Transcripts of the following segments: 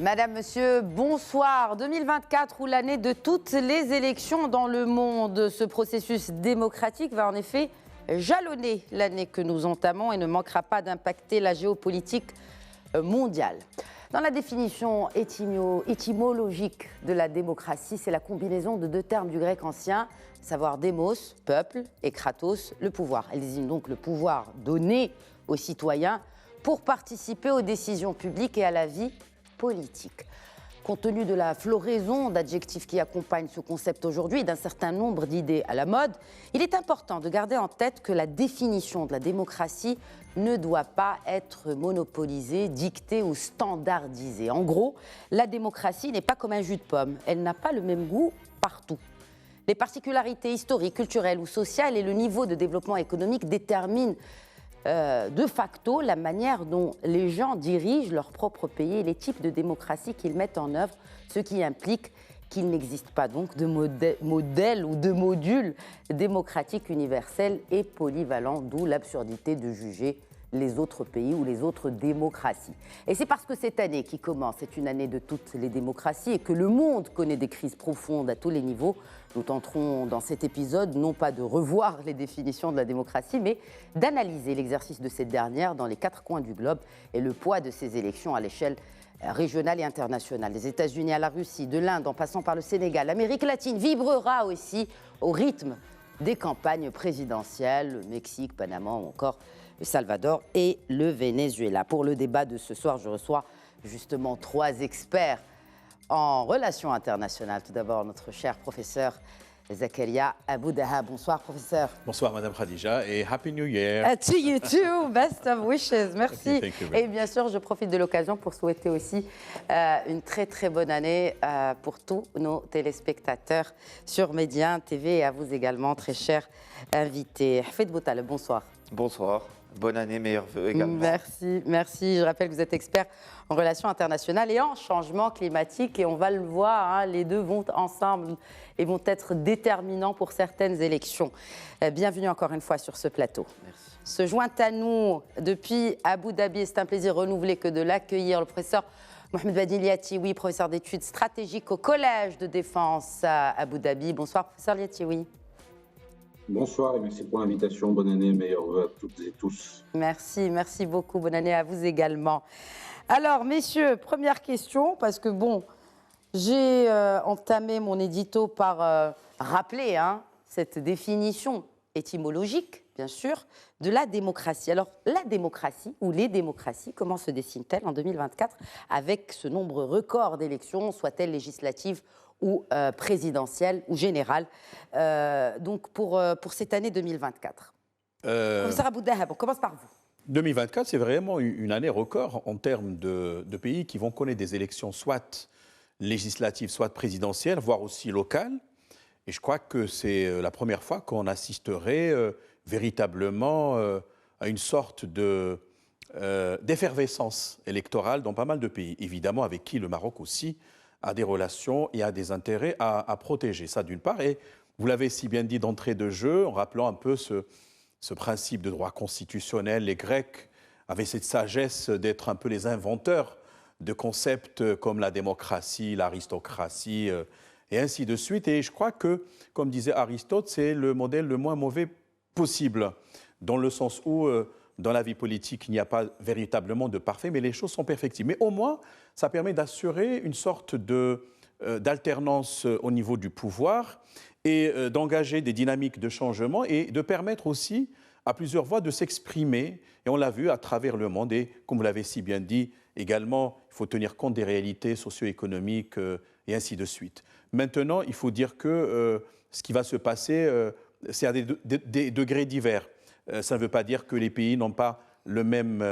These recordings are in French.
Madame, monsieur, bonsoir. 2024 ou l'année de toutes les élections dans le monde. Ce processus démocratique va en effet jalonner l'année que nous entamons et ne manquera pas d'impacter la géopolitique mondiale. Dans la définition étymologique de la démocratie, c'est la combinaison de deux termes du grec ancien, à savoir démos, peuple, et kratos, le pouvoir. Elle désigne donc le pouvoir donné aux citoyens pour participer aux décisions publiques et à la vie politique. Compte tenu de la floraison d'adjectifs qui accompagnent ce concept aujourd'hui et d'un certain nombre d'idées à la mode, il est important de garder en tête que la définition de la démocratie ne doit pas être monopolisée, dictée ou standardisée. En gros, la démocratie n'est pas comme un jus de pomme, elle n'a pas le même goût partout. Les particularités historiques, culturelles ou sociales et le niveau de développement économique déterminent de facto la manière dont les gens dirigent leur propre pays et les types de démocratie qu'ils mettent en œuvre, ce qui implique qu'il n'existe pas donc de modèle ou de module démocratique universel et polyvalent, d'où l'absurdité de juger les autres pays ou les autres démocraties. Et c'est parce que cette année qui commence est une année de toutes les démocraties et que le monde connaît des crises profondes à tous les niveaux. Nous tenterons dans cet épisode non pas de revoir les définitions de la démocratie, mais d'analyser l'exercice de cette dernière dans les quatre coins du globe et le poids de ces élections à l'échelle régionale et internationale. Des États-Unis à la Russie, de l'Inde en passant par le Sénégal, l'Amérique latine vibrera aussi au rythme des campagnes présidentielles, le Mexique, Panama ou encore le Salvador et le Venezuela. Pour le débat de ce soir, je reçois justement trois experts en relations internationales. Tout d'abord, notre cher professeur Zakaria Abou-Daha. Bonsoir, professeur. Bonsoir, Madame Khadija, et Happy New Year. To you too, best of wishes. Merci. Okay, et bien sûr, je profite de l'occasion pour souhaiter aussi une très très bonne année pour tous nos téléspectateurs sur Média TV et à vous également, très chers invités. Hafid Boutal, bonsoir. Bonsoir. Bonne année, meilleurs vœux également. Merci, merci. Je rappelle que vous êtes expert en relations internationales et en changement climatique. Et on va le voir, hein, les deux vont ensemble et vont être déterminants pour certaines élections. Bienvenue encore une fois sur ce plateau. Merci. Se joint à nous depuis Abu Dhabi, c'est un plaisir renouvelé que de l'accueillir, le professeur Mohamed Badil Yatioui, professeur d'études stratégiques au Collège de défense à Abu Dhabi. Bonsoir, professeur Yatioui. Bonsoir et merci pour l'invitation. Bonne année, meilleurs vœux à toutes et tous. Merci, merci beaucoup. Bonne année à vous également. Alors, messieurs, première question, parce que bon, j'ai entamé mon édito par rappeler cette définition étymologique, bien sûr, de la démocratie. Alors, la démocratie ou les démocraties, comment se dessinent-elles en 2024 avec ce nombre record d'élections, soient-elles législatives ou présidentielle ou générale, donc pour cette année 2024. Professeur Abou-Daha, on commence par vous. 2024, c'est vraiment une année record en termes de pays qui vont connaître des élections soit législatives, soit présidentielles, voire aussi locales. Et je crois que c'est la première fois qu'on assisterait véritablement à une sorte d'effervescence électorale dans pas mal de pays, évidemment avec qui le Maroc aussi a des relations et a des intérêts à protéger. Ça, d'une part. Et vous l'avez si bien dit d'entrée de jeu, en rappelant un peu ce principe de droit constitutionnel. Les Grecs avaient cette sagesse d'être un peu les inventeurs de concepts comme la démocratie, l'aristocratie, et ainsi de suite. Et je crois que, comme disait Aristote, c'est le modèle le moins mauvais possible, dans le sens où dans la vie politique, il n'y a pas véritablement de parfait, mais les choses sont perfectibles. Mais au moins, ça permet d'assurer une sorte d'alternance au niveau du pouvoir et d'engager des dynamiques de changement et de permettre aussi à plusieurs voix de s'exprimer. Et on l'a vu à travers le monde. Et comme vous l'avez si bien dit, également, il faut tenir compte des réalités socio-économiques et ainsi de suite. Maintenant, il faut dire que ce qui va se passer, c'est à des degrés divers. Ça ne veut pas dire que les pays n'ont pas le même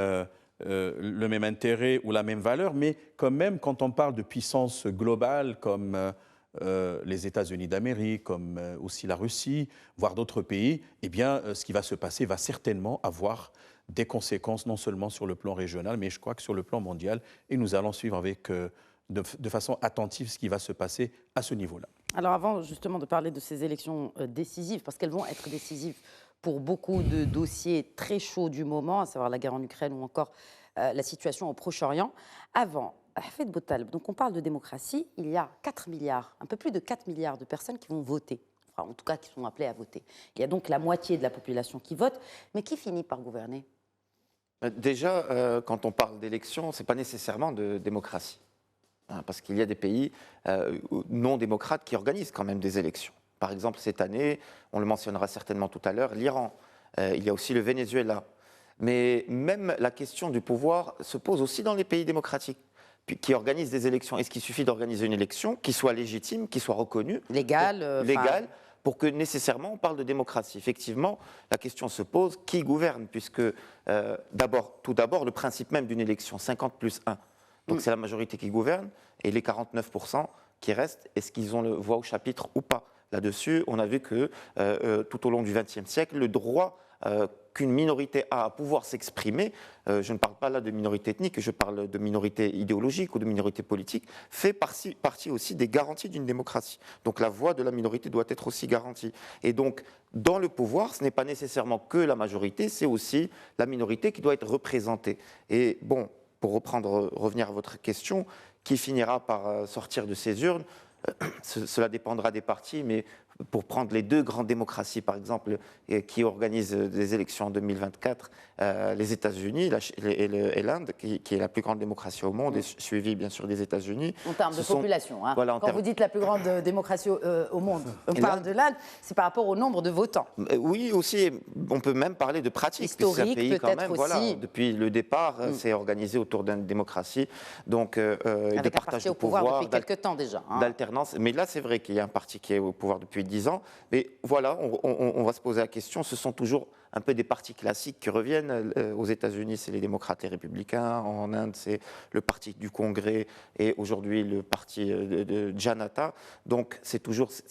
intérêt ou la même valeur, mais quand même, quand on parle de puissance globale comme les États-Unis d'Amérique, comme aussi la Russie, voire d'autres pays, eh bien, ce qui va se passer va certainement avoir des conséquences non seulement sur le plan régional, mais je crois que sur le plan mondial. Et nous allons suivre avec de façon attentive ce qui va se passer à ce niveau-là. Alors avant justement de parler de ces élections décisives, parce qu'elles vont être décisives pour beaucoup de dossiers très chauds du moment, à savoir la guerre en Ukraine ou encore la situation au Proche-Orient, avant Hafed Boutaleb, donc on parle de démocratie, il y a 4 milliards, un peu plus de 4 milliards de personnes qui vont voter, enfin en tout cas qui sont appelées à voter. Il y a donc la moitié de la population qui vote, mais qui finit par gouverner? Déjà, quand on parle d'élection, ce n'est pas nécessairement de démocratie. Hein, parce qu'il y a des pays non démocrates qui organisent quand même des élections. Par exemple, cette année, on le mentionnera certainement tout à l'heure, l'Iran. Il y a aussi le Venezuela. Mais même la question du pouvoir se pose aussi dans les pays démocratiques qui organisent des élections. Est-ce qu'il suffit d'organiser une élection qui soit légitime, qui soit reconnue, légale, pour que nécessairement on parle de démocratie? Effectivement, la question se pose, qui gouverne? Puisque tout d'abord, le principe même d'une élection, 50 plus 1. Donc c'est la majorité qui gouverne, et les 49% qui restent, est-ce qu'ils ont le voix au chapitre ou pas? Là-dessus, on a vu que tout au long du XXe siècle, le droit qu'une minorité a à pouvoir s'exprimer, je ne parle pas là de minorité ethnique, je parle de minorité idéologique ou de minorité politique, fait partie aussi des garanties d'une démocratie. Donc la voix de la minorité doit être aussi garantie. Et donc, dans le pouvoir, ce n'est pas nécessairement que la majorité, c'est aussi la minorité qui doit être représentée. Et bon, pour revenir à votre question, qui finira par sortir de ces urnes? Cela dépendra des partis, mais pour prendre les deux grandes démocraties, par exemple, qui organisent des élections en 2024, les États-Unis et l'Inde, qui est la plus grande démocratie au monde, et suivie bien sûr des États-Unis. En termes de population, hein. Voilà, Quand vous dites la plus grande démocratie au monde, on parle de l'Inde, c'est par rapport au nombre de votants. Oui, aussi, on peut même parler de pratique. Historique, c'est un pays quand même, aussi. voilà, depuis le départ, c'est organisé autour d'une démocratie, donc de partage de pouvoir, depuis quelques temps déjà. Hein. D'alternance. Mais là, c'est vrai qu'il y a un parti qui est au pouvoir depuis 10 ans. Mais voilà, on va se poser la question. Ce sont toujours un peu des partis classiques qui reviennent. Aux États-Unis, c'est les démocrates et républicains. En Inde, c'est le parti du Congrès et aujourd'hui le parti de Janata. Donc, c'est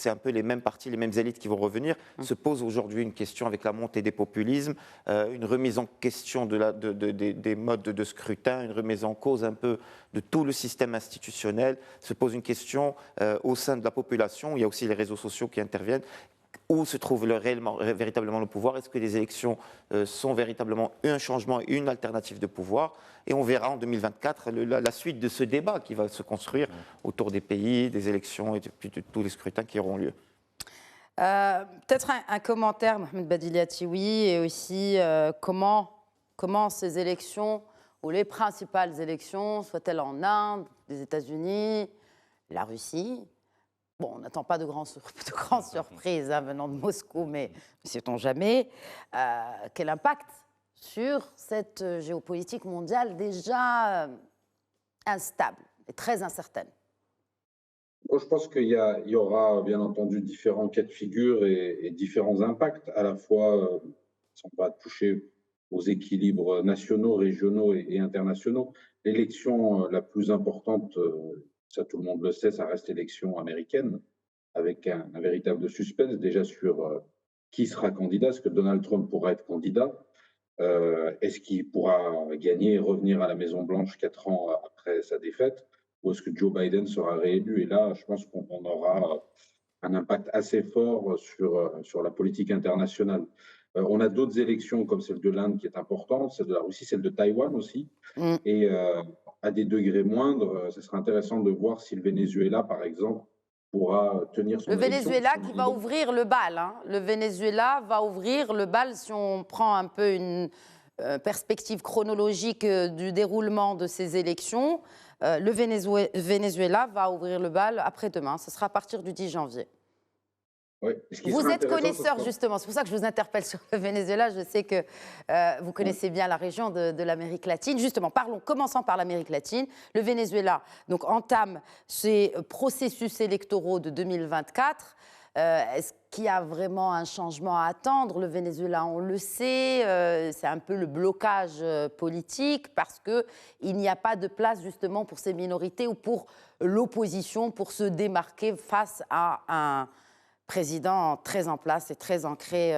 un peu les mêmes partis, les mêmes élites qui vont revenir. Se pose aujourd'hui une question avec la montée des populismes, une remise en question des modes de scrutin, une remise en cause un peu de tout le système institutionnel. Se pose une question au sein de la population. Il y a aussi les réseaux sociaux qui interviennent. Où se trouve véritablement le pouvoir? Est-ce que les élections sont véritablement un changement, une alternative de pouvoir? Et on verra en 2024 la suite de ce débat qui va se construire autour des pays, des élections et de tous les scrutins qui auront lieu. Peut-être un commentaire, Mohamed Badiliati, et aussi comment ces élections, ou les principales élections, soient-elles en Inde, les États-Unis, la Russie. Bon, on n'attend pas de grandes surprises venant de Moscou, mais ne sait-on jamais. Quel impact sur cette géopolitique mondiale déjà instable et très incertaine? Moi, je pense qu'il y aura bien entendu différents cas de figure et différents impacts. À la fois, ça va toucher aux équilibres nationaux, régionaux et internationaux. L'élection la plus importante, ça tout le monde le sait, ça reste l'élection américaine, avec un véritable suspense déjà sur qui sera candidat. Est-ce que Donald Trump pourra être candidat? Est-ce qu'il pourra gagner et revenir à la Maison-Blanche 4 ans après sa défaite? Ou est-ce que Joe Biden sera réélu? Et là, je pense qu'on aura un impact assez fort sur la politique internationale. On a d'autres élections comme celle de l'Inde qui est importante, celle de la Russie, celle de Taïwan aussi. Et à des degrés moindres, ce sera intéressant de voir si le Venezuela, par exemple, pourra tenir son élection. Le Venezuela qui va ouvrir le bal. Hein. Le Venezuela va ouvrir le bal si on prend un peu une perspective chronologique du déroulement de ces élections. Le Venezuela va ouvrir le bal après-demain. Ce sera à partir du 10 janvier. Oui. Vous êtes connaisseur, justement, c'est pour ça que je vous interpelle sur le Venezuela. Je sais que vous connaissez bien la région de l'Amérique latine. Justement, commençons par l'Amérique latine. Le Venezuela donc, entame ses processus électoraux de 2024. Est-ce qu'il y a vraiment un changement à attendre? Le Venezuela, on le sait, c'est un peu le blocage politique parce qu'il n'y a pas de place justement pour ces minorités ou pour l'opposition pour se démarquer face à un président très en place et très ancré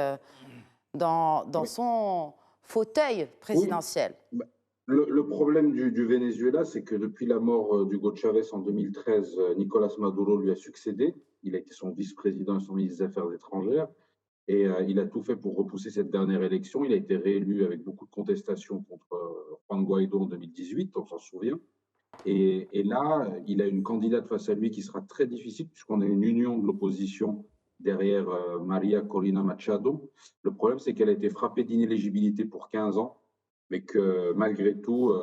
dans son fauteuil présidentiel. Oui. Le problème du Venezuela, c'est que depuis la mort d'Hugo Chavez en 2013, Nicolas Maduro lui a succédé. Il a été son vice-président et son ministre des Affaires étrangères. Et il a tout fait pour repousser cette dernière élection. Il a été réélu avec beaucoup de contestations contre Juan Guaido en 2018, on s'en souvient. Et là, il a une candidate face à lui qui sera très difficile, puisqu'on a une union de l'opposition derrière Maria Corina Machado. Le problème, c'est qu'elle a été frappée d'inéligibilité pour 15 ans, mais que malgré tout,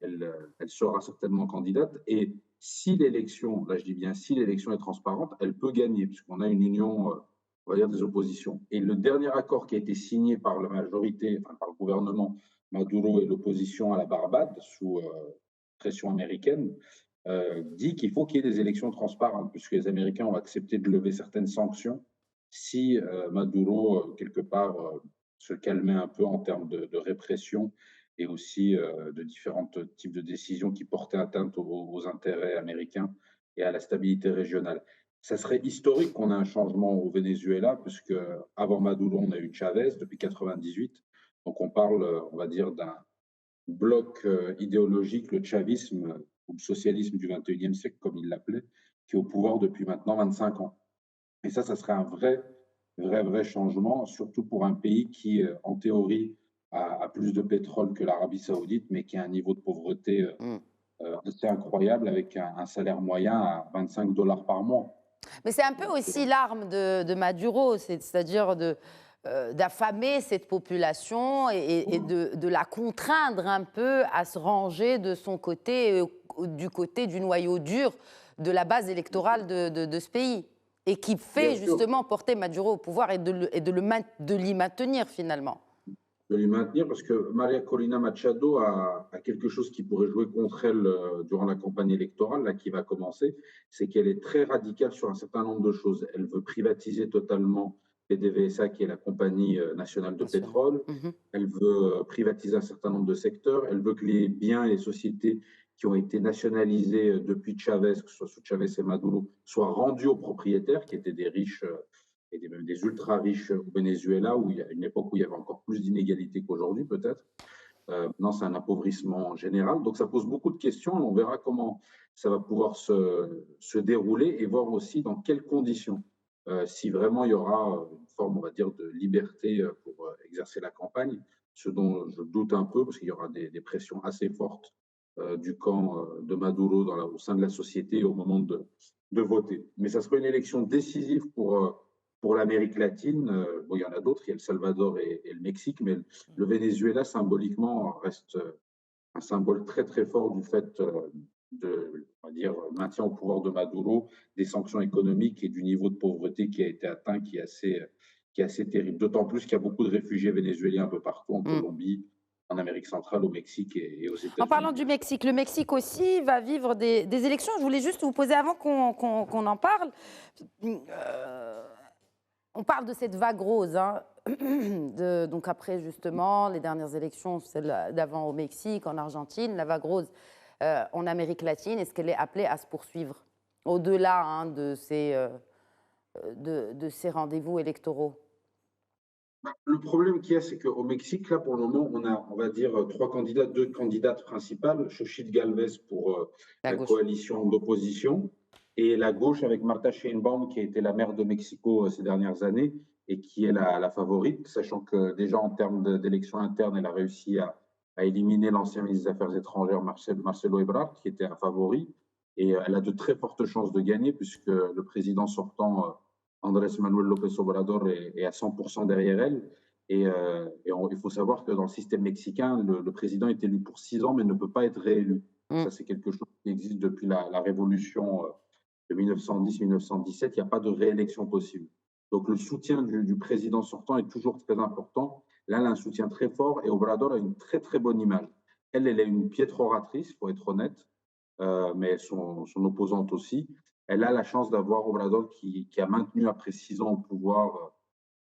elle sera certainement candidate. Et si l'élection, là je dis bien si l'élection est transparente, elle peut gagner, puisqu'on a une union, on va dire, des oppositions. Et le dernier accord qui a été signé par la majorité, enfin par le gouvernement Maduro et l'opposition à la Barbade, sous pression américaine, dit qu'il faut qu'il y ait des élections transparentes, puisque les Américains ont accepté de lever certaines sanctions si Maduro, quelque part, se calmait un peu en termes de répression et aussi de différents types de décisions qui portaient atteinte aux intérêts américains et à la stabilité régionale. Ça serait historique qu'on ait un changement au Venezuela, puisque avant Maduro, on a eu Chavez depuis 98. Donc on parle, on va dire, d'un bloc idéologique, le chavisme ou le socialisme du 21e siècle, comme il l'appelait, qui est au pouvoir depuis maintenant 25 ans. Et ça serait un vrai changement, surtout pour un pays qui, en théorie, a plus de pétrole que l'Arabie saoudite, mais qui a un niveau de pauvreté assez incroyable, avec un salaire moyen à 25 dollars par mois. Mais c'est un peu aussi l'arme de Maduro, c'est-à-dire d'affamer cette population et de la contraindre un peu à se ranger de son côté, du côté du noyau dur de la base électorale de ce pays, et qui fait justement porter Maduro au pouvoir et de l'y maintenir finalement. De lui maintenir, parce que Maria Corina Machado a quelque chose qui pourrait jouer contre elle durant la campagne électorale, là, qui va commencer, c'est qu'elle est très radicale sur un certain nombre de choses. Elle veut privatiser totalement PDVSA, qui est la compagnie nationale de pétrole. Elle veut privatiser un certain nombre de secteurs. Elle veut que les biens et les sociétés qui ont été nationalisés depuis Chavez, que ce soit sous Chavez et Maduro, soient rendus aux propriétaires, qui étaient des riches et même des ultra riches au Venezuela, où il y a une époque où il y avait encore plus d'inégalités qu'aujourd'hui, peut-être. Maintenant, c'est un appauvrissement général. Donc, ça pose beaucoup de questions. On verra comment ça va pouvoir se dérouler et voir aussi dans quelles conditions. Si vraiment il y aura une forme, on va dire, de liberté pour exercer la campagne, ce dont je doute un peu, parce qu'il y aura des pressions assez fortes du camp de Maduro au sein de la société au moment de voter. Mais ça sera une élection décisive pour l'Amérique latine. Bon, il y en a d'autres, il y a le Salvador et le Mexique, mais le Venezuela, symboliquement, reste un symbole très fort du fait de, on va dire, maintien au pouvoir de Maduro, des sanctions économiques et du niveau de pauvreté qui a été atteint, qui est assez terrible. D'autant plus qu'il y a beaucoup de réfugiés vénézuéliens un peu partout, en Colombie, en Amérique centrale, au Mexique et aux États-Unis. En parlant du Mexique, le Mexique aussi va vivre des élections. Je voulais juste vous poser, avant qu'on en parle, on parle de cette vague rose, hein, donc après justement les dernières élections, celle d'avant au Mexique, en Argentine, la vague rose en Amérique latine, est-ce qu'elle est appelée à se poursuivre au-delà hein, de ces rendez-vous électoraux? Le problème qu'il y a, c'est qu'au Mexique, là, pour le moment, on a, on va dire, trois candidats, deux candidates principales, Xochitl Gálvez pour la coalition d'opposition, et la gauche avec Marta Sheinbaum, qui a été la maire de Mexico ces dernières années, et qui est la favorite, sachant que déjà en termes d'élections internes, elle a réussi à éliminer l'ancien ministre des Affaires étrangères, Marcelo Ebrard, qui était un favori, et elle a de très fortes chances de gagner, puisque le président sortant, Andrés Manuel López Obrador est à 100% derrière elle. Et il faut savoir que dans le système mexicain, le président est élu pour 6 ans, mais ne peut pas être réélu. Ça, c'est quelque chose qui existe depuis la révolution de 1910-1917. Il n'y a pas de réélection possible. Donc, le soutien du président sortant est toujours très important. Là, elle a un soutien très fort et Obrador a une très bonne image. Elle est une piètre oratrice, il faut être honnête, mais son opposante aussi. Elle a la chance d'avoir Obrador qui a maintenu après 6 ans au pouvoir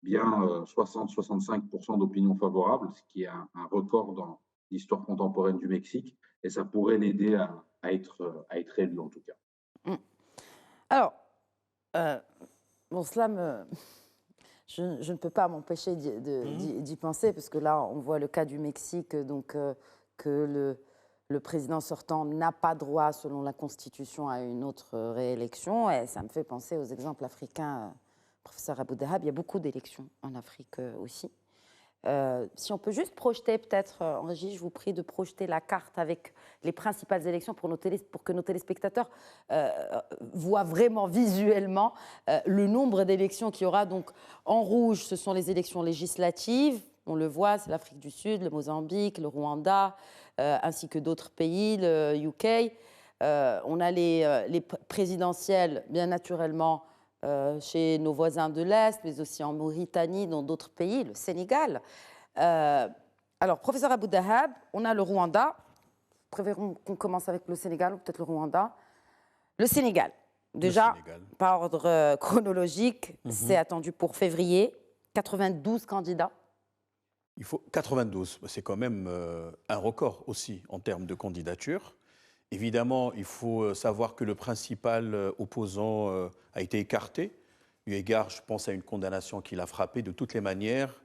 bien 60-65% d'opinion favorable, ce qui est un record dans l'histoire contemporaine du Mexique, et ça pourrait l'aider à être élu en tout cas. Alors, bon, cela je ne peux pas m'empêcher d'y penser, parce que là, on voit le cas du Mexique, donc que le président sortant n'a pas droit, selon la Constitution, à une autre réélection. Et ça me fait penser aux exemples africains. Professeur Abou Dahab, il y a beaucoup d'élections en Afrique aussi. Si on peut juste projeter, peut-être, en régie, je vous prie de projeter la carte avec les principales élections pour que nos téléspectateurs voient vraiment visuellement le nombre d'élections qu'il y aura. Donc, en rouge, ce sont les élections législatives. On le voit, c'est l'Afrique du Sud, le Mozambique, le Rwanda, ainsi que d'autres pays, le UK. On a les présidentielles, bien naturellement, chez nos voisins de l'Est, mais aussi en Mauritanie, dans d'autres pays, le Sénégal. Alors, professeur Abou Dahab, on a le Rwanda. Préférons qu'on commence avec le Sénégal ou peut-être le Rwanda. Le Sénégal, déjà, par ordre chronologique, c'est attendu pour février. 92 candidats. Il faut 92, c'est quand même un record aussi en termes de candidature. Évidemment, il faut savoir que le principal opposant a été écarté. Eu égard, je pense, à une condamnation qui l'a frappé. De toutes les manières,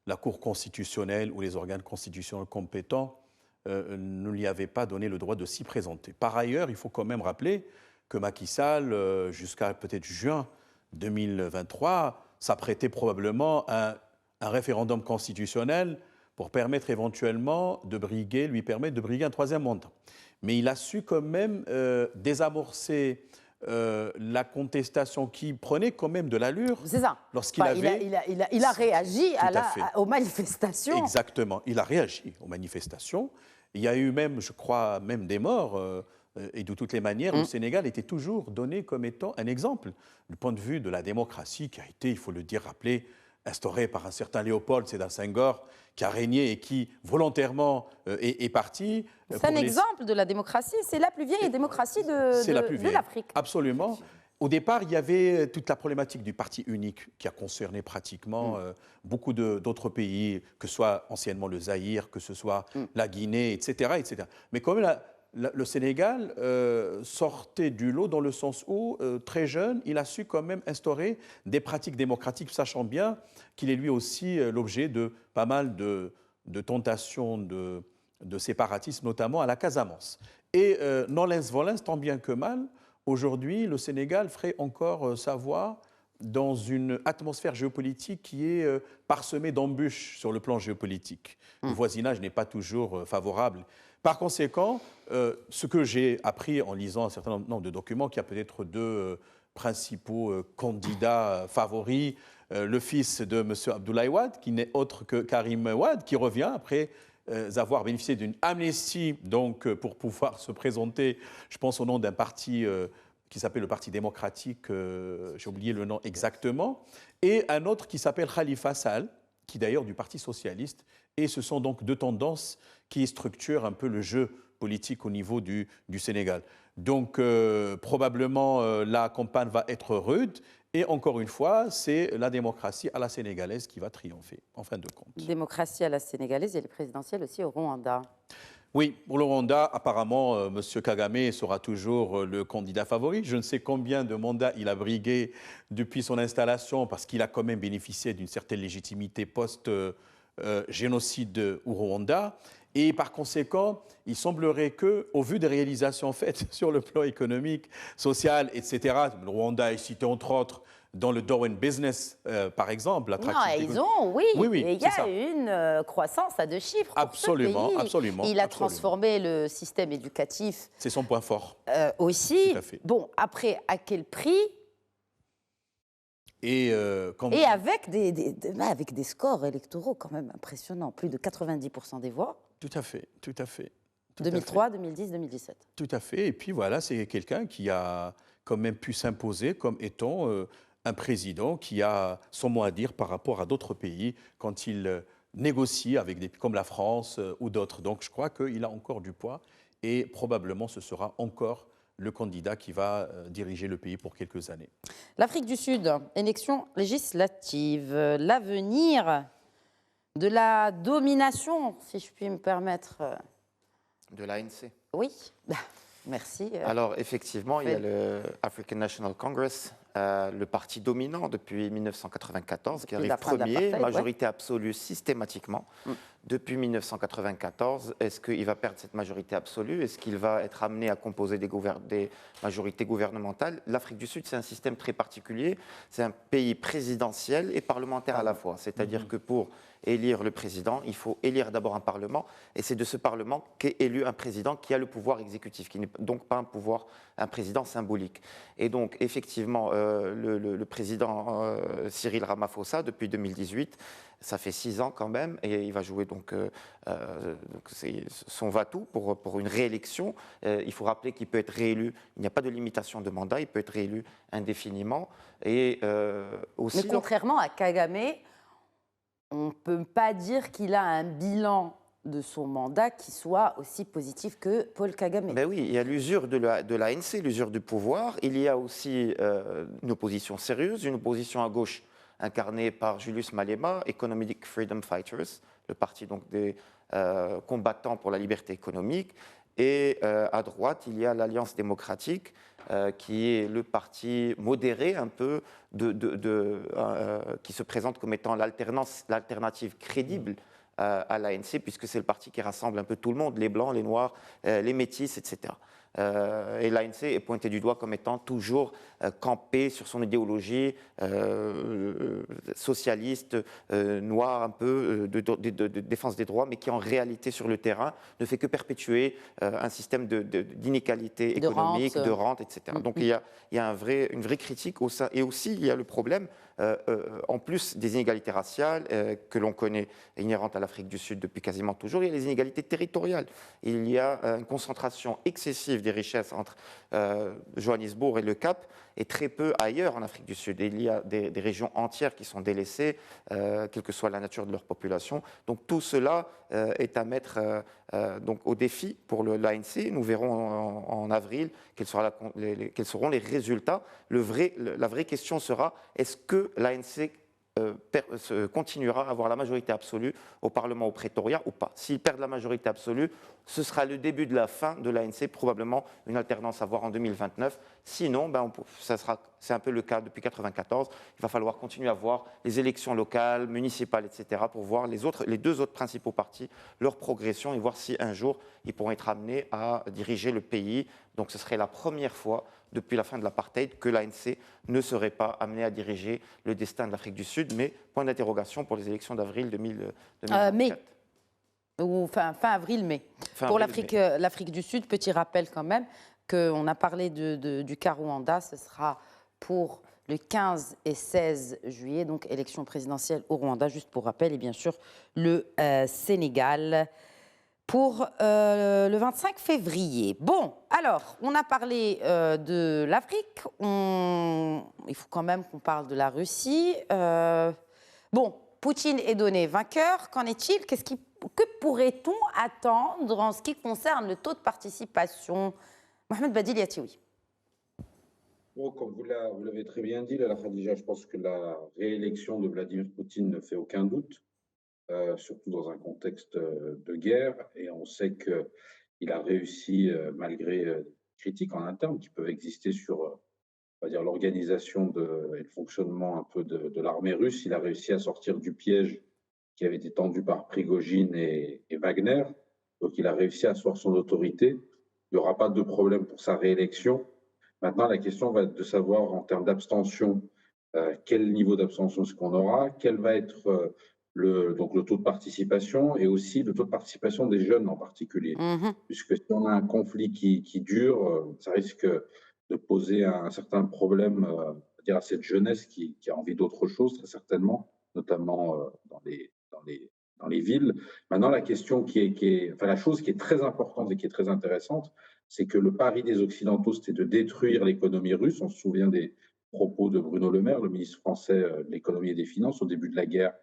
la Cour constitutionnelle ou les organes constitutionnels compétents ne lui avaient pas donné le droit de s'y présenter. Par ailleurs, il faut quand même rappeler que Macky Sall, jusqu'à peut-être juin 2023, s'apprêtait probablement à un référendum constitutionnel pour permettre éventuellement lui permettre de briguer un troisième mandat. Mais il a su quand même désamorcer la contestation qui prenait quand même de l'allure. C'est ça. Lorsqu'il il a réagi aux manifestations. Exactement. Il a réagi aux manifestations. Il y a eu même, je crois, même des morts. Et de toutes les manières, le Sénégal était toujours donné comme étant un exemple du point de vue de la démocratie qui a été, il faut le dire, rappelé, instauré par un certain Léopold Sédar Senghor, qui a régné et qui, volontairement, est parti. C'est un exemple de la démocratie. C'est la plus vieille démocratie de l'Afrique. Absolument. Au départ, il y avait toute la problématique du parti unique qui a concerné pratiquement beaucoup d'autres pays, que ce soit anciennement le Zaïre, que ce soit la Guinée, etc., etc. Mais quand même, le Sénégal sortait du lot dans le sens où, très jeune, il a su quand même instaurer des pratiques démocratiques, sachant bien qu'il est lui aussi l'objet de pas mal de tentations de séparatisme, notamment à la Casamance. Et nolens volens, tant bien que mal, aujourd'hui, le Sénégal ferait encore sa voix dans une atmosphère géopolitique qui est parsemée d'embûches sur le plan géopolitique. Le voisinage n'est pas toujours favorable. Par conséquent, ce que j'ai appris en lisant un certain nombre de documents, qu'il y a peut-être deux principaux candidats favoris, le fils de M. Abdoulaye Wade, qui n'est autre que Karim Wade, qui revient après avoir bénéficié d'une amnistie donc, pour pouvoir se présenter, je pense, au nom d'un parti qui s'appelle le Parti démocratique, j'ai oublié le nom exactement, et un autre qui s'appelle Khalifa Sall, qui d'ailleurs du Parti socialiste, et ce sont donc deux tendances qui structurent un peu le jeu politique au niveau du Sénégal. Donc probablement la campagne va être rude, et encore une fois, c'est la démocratie à la sénégalaise qui va triompher, en fin de compte. Démocratie à la sénégalaise et les présidentielles aussi au Rwanda. Oui, pour le Rwanda, apparemment, M. Kagame sera toujours le candidat favori. Je ne sais combien de mandats il a brigué depuis son installation, parce qu'il a quand même bénéficié d'une certaine légitimité post-génocide au Rwanda. Et par conséquent, il semblerait que, au vu des réalisations faites sur le plan économique, social, etc., le Rwanda est cité entre autres dans le Doing Business, par exemple. Non, ils ont, oui. Il y a une croissance à deux chiffres. Absolument, pour ce pays. Absolument. Il a transformé le système éducatif. C'est son point fort. Aussi. Tout à fait. Bon, après, à quel prix ? Et avec des scores électoraux quand même impressionnants, plus de 90% des voix. Tout à fait, tout à fait. 2003, 2010, 2017. Tout à fait. Et puis voilà, c'est quelqu'un qui a quand même pu s'imposer comme étant un président qui a son mot à dire par rapport à d'autres pays quand il négocie avec des pays comme la France ou d'autres. Donc je crois qu'il a encore du poids et probablement ce sera encore le candidat qui va diriger le pays pour quelques années. L'Afrique du Sud, élection législative, l'avenir de la domination, si je puis me permettre. De l'ANC. Oui, merci. Alors effectivement, il y a le African National Congress, le parti dominant depuis 1994, qui arrive premier, majorité absolue systématiquement. depuis 1994, est-ce qu'il va perdre cette majorité absolue? Est-ce qu'il va être amené à composer des majorités gouvernementales? L'Afrique du Sud, c'est un système très particulier. C'est un pays présidentiel et parlementaire à la fois. C'est-à-dire que pour élire le président, il faut élire d'abord un parlement, et c'est de ce parlement qu'est élu un président qui a le pouvoir exécutif, qui n'est donc pas un président symbolique. Et donc, effectivement, le président Cyril Ramaphosa, depuis 2018, ça fait 6 ans quand même, et il va jouer donc son va-tout pour une réélection. Il faut rappeler qu'il peut être réélu, il n'y a pas de limitation de mandat, il peut être réélu indéfiniment. Et aussi, mais contrairement à Kagame, on ne peut pas dire qu'il a un bilan de son mandat qui soit aussi positif que Paul Kagame. Ben oui, il y a l'usure de l'ANC, l'usure du pouvoir. Il y a aussi une opposition sérieuse, une opposition à gauche incarnée par Julius Malema, Economic Freedom Fighters, le parti donc des combattants pour la liberté économique. Et à droite, il y a l'Alliance démocratique, qui est le parti modéré un peu, qui se présente comme étant l'alternative crédible à l'ANC, puisque c'est le parti qui rassemble un peu tout le monde, les blancs, les noirs, les métis, etc. Et l'ANC est pointé du doigt comme étant toujours campé sur son idéologie socialiste, noire un peu, de défense des droits, mais qui en réalité sur le terrain ne fait que perpétuer un système d'inégalité économique, de rente, etc. Donc il y a une vraie critique au sein, et aussi il y a le problème, en plus des inégalités raciales que l'on connaît inhérentes à l'Afrique du Sud depuis quasiment toujours, il y a les inégalités territoriales. Il y a une concentration excessive des richesses entre Johannesburg et le Cap, et très peu ailleurs en Afrique du Sud. Et il y a des régions entières qui sont délaissées, quelle que soit la nature de leur population. Donc tout cela est à mettre donc au défi pour l'ANC. Nous verrons en avril quels seront les résultats. La vraie question sera, est-ce que l'ANC continuera à avoir la majorité absolue au Parlement, au Pretoria ou pas? S'ils perdent la majorité absolue, ce sera le début de la fin de l'ANC, probablement une alternance à voir en 2029. Sinon, c'est un peu le cas depuis 1994. Il va falloir continuer à voir les élections locales, municipales, etc., pour voir les deux autres principaux partis, leur progression, et voir si un jour ils pourront être amenés à diriger le pays. Donc ce serait la première fois depuis la fin de l'apartheid que l'ANC ne serait pas amené à diriger le destin de l'Afrique du Sud, mais point d'interrogation pour les élections d'avril 2024. Mai, ou fin avril-mai. Pour l'Afrique du Sud, petit rappel quand même, qu'on a parlé du cas Rwanda, ce sera pour le 15 et 16 juillet, donc élection présidentielle au Rwanda, juste pour rappel, et bien sûr le Sénégal pour le 25 février. Bon, alors, on a parlé de l'Afrique, il faut quand même qu'on parle de la Russie. Bon, Poutine est donné vainqueur, qu'en est-il? Que pourrait-on attendre en ce qui concerne le taux de participation? Mohamed Badil Yatioui. Bon, comme vous l'avez très bien dit, Lala Khadija, je pense que la réélection de Vladimir Poutine ne fait aucun doute. Surtout dans un contexte de guerre. Et on sait qu'il a réussi, malgré critiques en interne qui peuvent exister sur on va dire, l'organisation et le fonctionnement un peu de l'armée russe, il a réussi à sortir du piège qui avait été tendu par Prigojine et Wagner. Donc il a réussi à asseoir son autorité. Il n'y aura pas de problème pour sa réélection. Maintenant, la question va être de savoir en termes d'abstention, quel niveau d'abstention est-ce qu'on aura, quel va être donc le taux de participation, et aussi le taux de participation des jeunes en particulier. Puisque si on a un conflit qui dure, ça risque de poser un certain problème à cette jeunesse qui a envie d'autre chose, très certainement, notamment dans les villes. Maintenant, la question la chose qui est très importante et qui est très intéressante, c'est que le pari des Occidentaux, c'était de détruire l'économie russe. On se souvient des propos de Bruno Le Maire, le ministre français de l'économie et des finances, au début de la guerre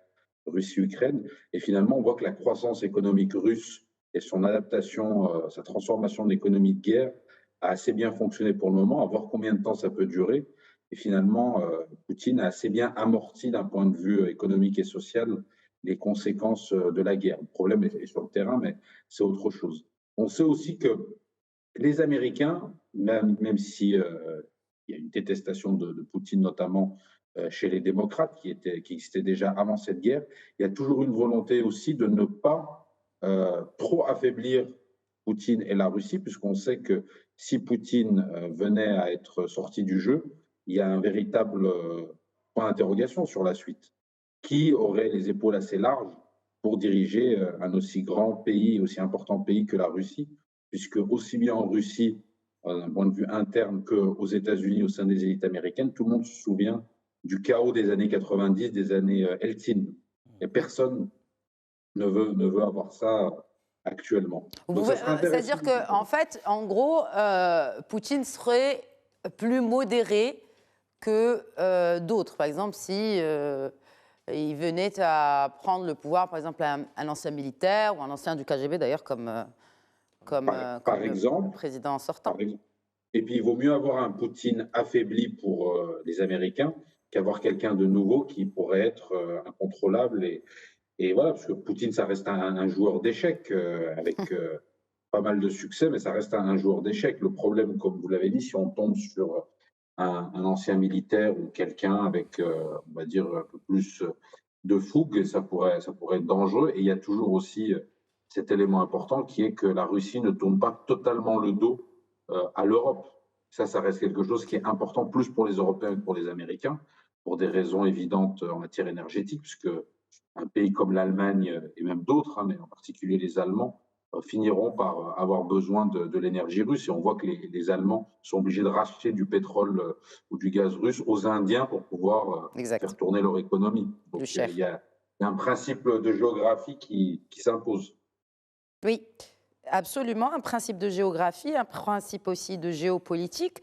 Russie-Ukraine. Et finalement, on voit que la croissance économique russe et son adaptation, sa transformation en économie de guerre a assez bien fonctionné pour le moment, à voir combien de temps ça peut durer. Et finalement, Poutine a assez bien amorti d'un point de vue économique et social les conséquences de la guerre. Le problème est sur le terrain, mais c'est autre chose. On sait aussi que les Américains, même si il y a une détestation de Poutine notamment chez les démocrates, qui existait déjà avant cette guerre. Il y a toujours une volonté aussi de ne pas trop affaiblir Poutine et la Russie, puisqu'on sait que si Poutine venait à être sorti du jeu, il y a un véritable point d'interrogation sur la suite. Qui aurait les épaules assez larges pour diriger un aussi grand pays, aussi important pays que la Russie, puisque aussi bien en Russie, d'un point de vue interne, qu'aux États-Unis, au sein des élites américaines, tout le monde se souvient du chaos des années 90, des années Eltsine. Et personne ne veut avoir ça actuellement. C'est-à-dire qu'en fait, en gros, Poutine serait plus modéré que d'autres. Par exemple, si il venait à prendre le pouvoir, par exemple, un ancien militaire ou un ancien du KGB, d'ailleurs, comme le président sortant. Et puis, il vaut mieux avoir un Poutine affaibli pour les Américains qu'avoir quelqu'un de nouveau qui pourrait être incontrôlable. Et voilà, parce que Poutine, ça reste un joueur d'échecs avec pas mal de succès, mais ça reste un joueur d'échecs. Le problème, comme vous l'avez dit, si on tombe sur un ancien militaire ou quelqu'un avec, on va dire, un peu plus de fougue, ça pourrait être dangereux. Et il y a toujours aussi cet élément important qui est que la Russie ne tourne pas totalement le dos à l'Europe. Ça reste quelque chose qui est important plus pour les Européens que pour les Américains, pour des raisons évidentes en matière énergétique, puisque un pays comme l'Allemagne et même d'autres, mais en particulier les Allemands, finiront par avoir besoin de l'énergie russe. Et on voit que les Allemands sont obligés de racheter du pétrole ou du gaz russe aux Indiens pour pouvoir faire tourner leur économie. Donc il y a un principe de géographie qui s'impose. Oui, absolument, un principe de géographie, un principe aussi de géopolitique.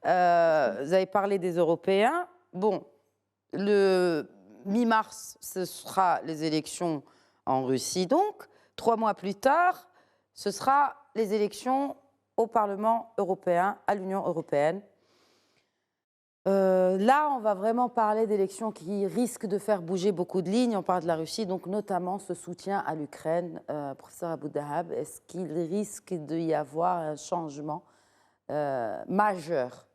Vous avez parlé des Européens. Bon, le mi-mars, ce sera les élections en Russie, donc. 3 mois plus tard, ce sera les élections au Parlement européen, à l'Union européenne. Là, on va vraiment parler d'élections qui risquent de faire bouger beaucoup de lignes. On parle de la Russie, donc notamment ce soutien à l'Ukraine. Professeur Aboudahab, est-ce qu'il risque d'y avoir un changement majeur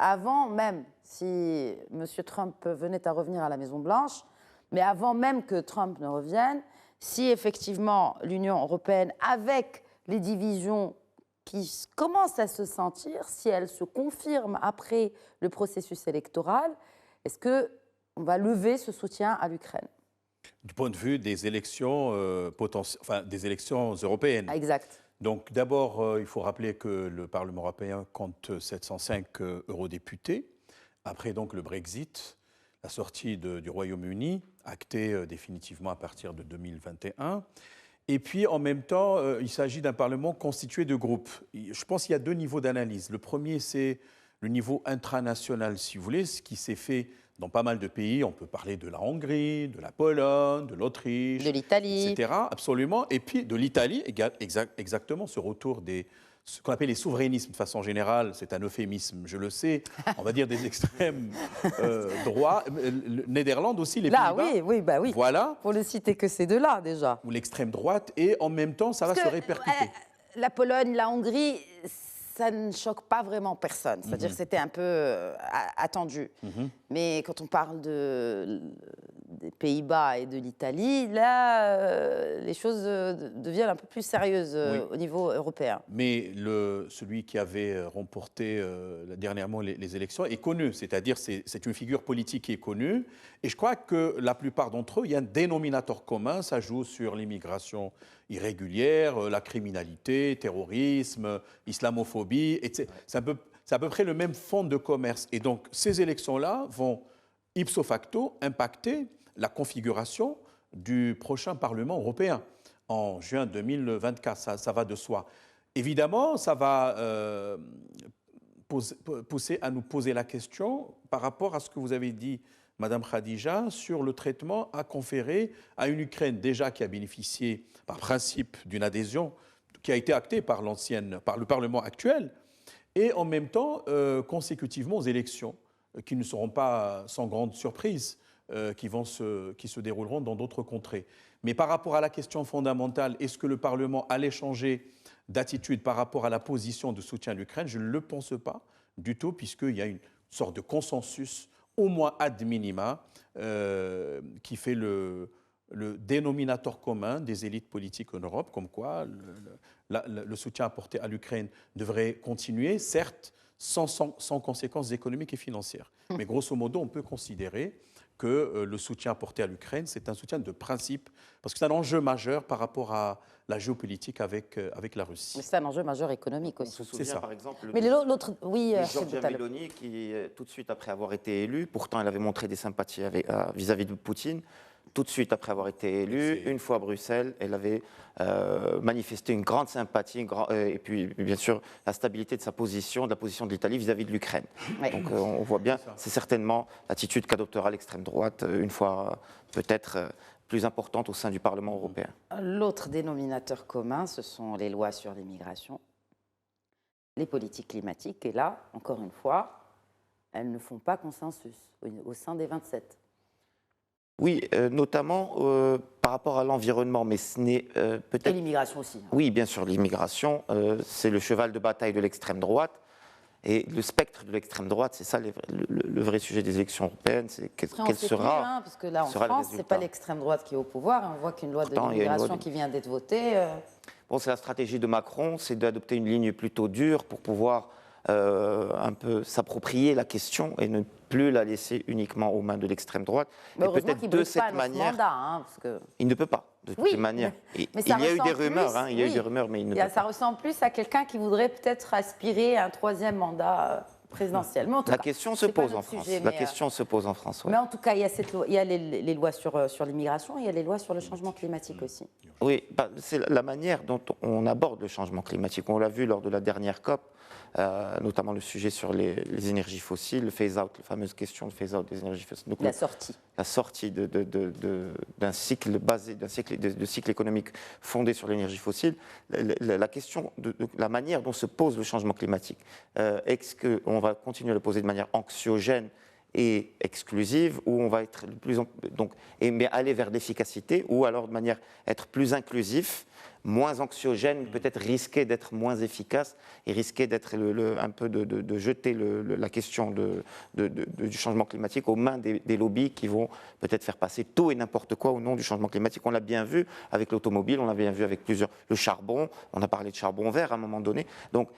avant même, si M. Trump venait à revenir à la Maison-Blanche, mais avant même que Trump ne revienne, si effectivement l'Union européenne, avec les divisions qui commencent à se sentir, si elles se confirment après le processus électoral, est-ce qu'on va lever ce soutien à l'Ukraine? Du point de vue des élections, des élections européennes. Exact. Donc d'abord, il faut rappeler que le Parlement européen compte 705 eurodéputés. Après donc le Brexit, la sortie du Royaume-Uni, actée définitivement à partir de 2021. Et puis, en même temps, il s'agit d'un Parlement constitué de groupes. Je pense qu'il y a 2 niveaux d'analyse. Le premier, c'est le niveau intranational, si vous voulez, ce qui s'est fait dans pas mal de pays. On peut parler de la Hongrie, de la Pologne, de l'Autriche, de l'Italie, etc. Absolument. Et puis de l'Italie, exactement, ce retour ce qu'on appelle les souverainismes de façon générale, c'est un euphémisme, je le sais, on va dire des extrêmes droits. Néderlande aussi, les Pays-Bas. Oui, bah oui. Voilà. Pour ne citer que ces 2-là, déjà. Ou l'extrême droite, et en même temps, ça va se répercuter. La Pologne, la Hongrie, ça ne choque pas vraiment personne. C'est-à-dire que c'était un peu attendu. Mais quand on parle des Pays-Bas et de l'Italie, là, les choses deviennent un peu plus sérieuses au niveau européen. Mais celui qui avait remporté dernièrement les élections est connu, c'est-à-dire c'est une figure politique qui est connue. Et je crois que la plupart d'entre eux, il y a un dénominateur commun, ça joue sur l'immigration irrégulière, la criminalité, terrorisme, islamophobie, etc. C'est à peu près le même fond de commerce. Et donc ces élections-là vont ipso facto impacter la configuration du prochain Parlement européen en juin 2024, ça va de soi. Évidemment, ça va pousser à nous poser la question par rapport à ce que vous avez dit, Madame Khadija, sur le traitement à conférer à une Ukraine déjà qui a bénéficié par principe d'une adhésion qui a été actée par le Parlement actuel, et en même temps consécutivement aux élections qui ne seront pas sans grande surprise, qui se dérouleront dans d'autres contrées. Mais par rapport à la question fondamentale, est-ce que le Parlement allait changer d'attitude par rapport à la position de soutien à l'Ukraine? Je ne le pense pas du tout, puisqu'il y a une sorte de consensus au moins ad minima, qui fait le dénominateur commun des élites politiques en Europe, comme quoi le soutien apporté à l'Ukraine devrait continuer, certes, sans conséquences économiques et financières. Mais grosso modo, on peut considérer que le soutien apporté à l'Ukraine, c'est un soutien de principe, parce que c'est un enjeu majeur par rapport à la géopolitique avec la Russie. Mais c'est un enjeu majeur économique aussi. On se souvient par exemple mais l'autre, oui, Giorgia Meloni qui, tout de suite après avoir été élue, pourtant elle avait montré des sympathies vis-à-vis de Poutine, tout de suite après avoir été élue, une fois à Bruxelles, elle avait manifesté une grande sympathie, et puis bien sûr la stabilité de sa position, de la position de l'Italie vis-à-vis de l'Ukraine. Oui. Donc on voit bien, c'est certainement l'attitude qu'adoptera l'extrême droite, une fois peut-être plus importante au sein du Parlement européen. L'autre dénominateur commun, ce sont les lois sur l'immigration, les politiques climatiques, et là, encore une fois, elles ne font pas consensus au sein des 27. Oui, notamment par rapport à l'environnement, mais ce n'est peut-être... Et l'immigration aussi. Oui, bien sûr, l'immigration, c'est le cheval de bataille de l'extrême droite. Et le spectre de l'extrême droite, c'est ça le vrai sujet des élections européennes, c'est quel sera... parce que là, en France, ce n'est pas l'extrême droite qui est au pouvoir, on voit qu'une loi de l'immigration qui vient d'être votée... Bon, c'est la stratégie de Macron, c'est d'adopter une ligne plutôt dure pour pouvoir un peu s'approprier la question et ne plus la laisser uniquement aux mains de l'extrême droite. Mais peut-être de cette manière, mandat, parce que... il ne peut pas. De toutes les manières. Mais il y a eu des rumeurs, il y a eu des rumeurs, mais il ne peut pas. Ça ressemble plus à quelqu'un qui voudrait peut-être aspirer à un troisième mandat présidentiel. Mais en tout la cas, question se pose en France. La question se pose en France. Mais en tout cas, il y a les lois sur l'immigration, et il y a les lois sur le changement climatique aussi. Oui, c'est la manière dont on aborde le changement climatique. On l'a vu lors de la dernière COP, notamment le sujet sur les énergies fossiles, le phase-out, la fameuse question de phase-out des énergies fossiles. Donc, la sortie d'un cycle basé, de cycle économique fondé sur l'énergie fossile. La question de la manière dont se pose le changement climatique. Est-ce qu'on va continuer à le poser de manière anxiogène et exclusive, ou on va être mais aller vers l'efficacité, ou alors de manière être plus inclusif, moins anxiogène, peut-être risquer d'être moins efficace et risquer d'être un peu de jeter la question du changement climatique aux mains des lobbies qui vont peut-être faire passer tout et n'importe quoi au nom du changement climatique. On l'a bien vu avec l'automobile, on l'a bien vu avec le charbon, on a parlé de charbon vert à un moment donné. Donc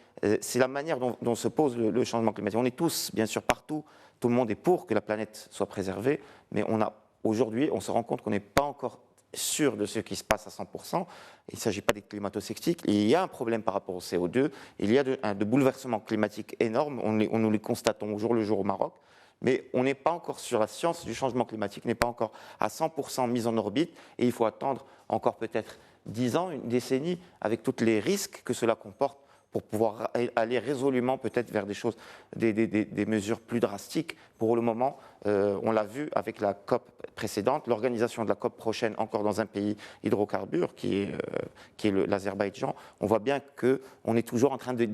c'est la manière dont se pose le changement climatique. On est tous, bien sûr, partout, tout le monde est pour que la planète soit préservée, mais aujourd'hui, on se rend compte qu'on n'est pas encore sûr de ce qui se passe à 100%. Il ne s'agit pas des climato-sceptiques. Il y a un problème par rapport au CO2. Il y a de bouleversements climatiques énormes. Nous les constatons au jour le jour au Maroc. Mais on n'est pas encore sur la science du changement climatique, n'est pas encore à 100% mise en orbite. Et il faut attendre encore peut-être 10 ans, une décennie, avec tous les risques que cela comporte, pour pouvoir aller résolument peut-être vers des choses, des mesures plus drastiques. Pour le moment, on l'a vu avec la COP précédente, l'organisation de la COP prochaine encore dans un pays hydrocarbure, qui est l'Azerbaïdjan. On voit bien qu'on est toujours en train de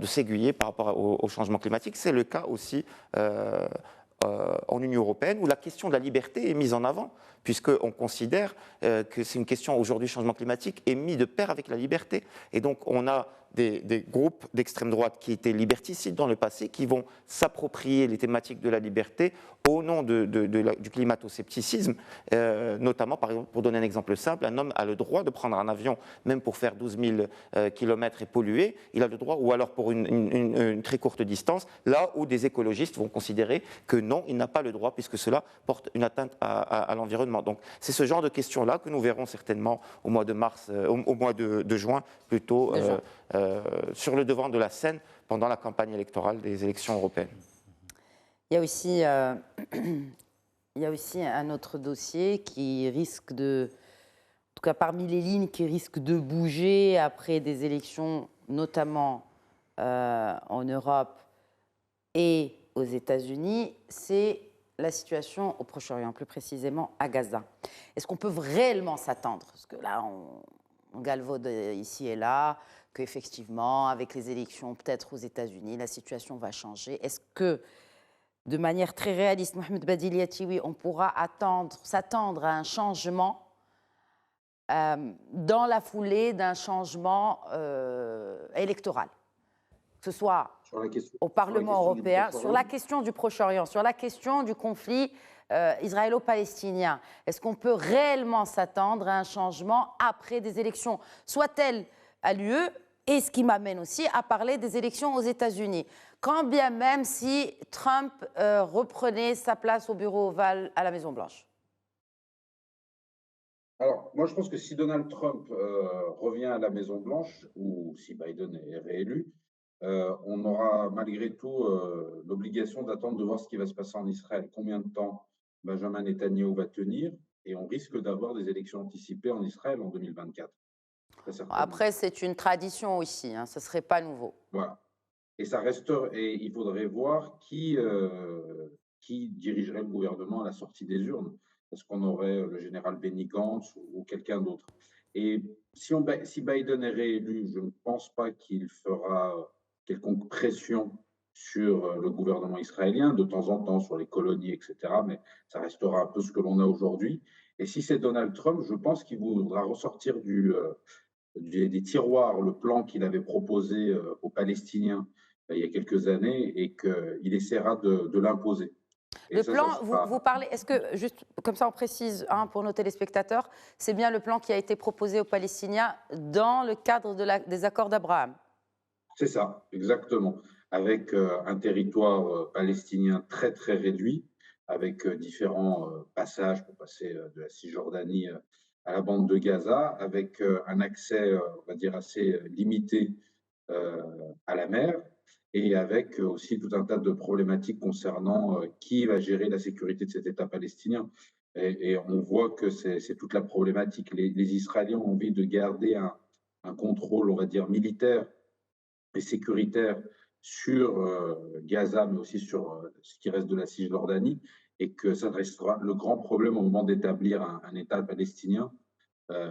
s'aiguiller par rapport au changement climatique. C'est le cas aussi en Union européenne, où la question de la liberté est mise en avant, puisqu'on considère que c'est une question aujourd'hui, changement climatique, est mis de pair avec la liberté. Et donc on a des groupes d'extrême droite qui étaient liberticides dans le passé, qui vont s'approprier les thématiques de la liberté au nom du climato-scepticisme, notamment, par exemple, pour donner un exemple simple, un homme a le droit de prendre un avion, même pour faire 12 000 km et polluer, il a le droit, ou alors pour une très courte distance, là où des écologistes vont considérer que non, il n'a pas le droit, puisque cela porte une atteinte à l'environnement. Donc c'est ce genre de questions-là que nous verrons certainement au mois de mars, au mois de juin, plutôt, sur le devant de la scène pendant la campagne électorale des élections européennes. Il y a aussi un autre dossier qui risque en tout cas parmi les lignes qui risquent de bouger après des élections, notamment en Europe et aux États-Unis, c'est la situation au Proche-Orient, plus précisément à Gaza. Est-ce qu'on peut réellement s'attendre, parce que là, on galvaude ici et là, qu'effectivement, avec les élections peut-être aux États-Unis, la situation va changer. Est-ce que, de manière très réaliste, Mohamed Badili Yatiwi, on pourra s'attendre à un changement dans la foulée d'un changement électoral, que ce soit au Parlement européen sur la question du Proche-Orient, sur la question du conflit israélo-palestinien. Est-ce qu'on peut réellement s'attendre à un changement après des élections, soit-elles à l'UE, et ce qui m'amène aussi à parler des élections aux États-Unis, quand bien même si Trump reprenait sa place au bureau ovale à la Maison-Blanche? Alors, moi, je pense que si Donald Trump revient à la Maison-Blanche, ou si Biden est réélu, on aura malgré tout l'obligation d'attendre de voir ce qui va se passer en Israël. Combien de temps Benjamin Netanyahou va tenir? Et on risque d'avoir des élections anticipées en Israël en 2024. Après, c'est une tradition aussi, hein, ce ne serait pas nouveau. Voilà. Et ça reste, et il faudrait voir qui dirigerait le gouvernement à la sortie des urnes. Est-ce qu'on aurait le général Benny Gantz ou quelqu'un d'autre? Et si Biden est réélu, je ne pense pas qu'il fera quelconque pression sur le gouvernement israélien, de temps en temps sur les colonies, etc. Mais ça restera un peu ce que l'on a aujourd'hui. Et si c'est Donald Trump, je pense qu'il voudra ressortir des tiroirs le plan qu'il avait proposé aux Palestiniens il y a quelques années et qu'il essaiera de l'imposer. Le plan, vous parlez, est-ce que, juste comme ça on précise pour nos téléspectateurs, c'est bien le plan qui a été proposé aux Palestiniens dans le cadre des accords d'Abraham? C'est ça, exactement. Avec un territoire palestinien très très réduit, avec différents passages pour passer de la Cisjordanie à la bande de Gaza, avec un accès, on va dire, assez limité à la mer, et avec aussi tout un tas de problématiques concernant qui va gérer la sécurité de cet État palestinien. Et on voit que c'est toute la problématique. Les Israéliens ont envie de garder un contrôle, on va dire, militaire et sécuritaire sur Gaza, mais aussi sur ce qui reste de la Cisjordanie, et que ça restera le grand problème au moment d'établir un État palestinien.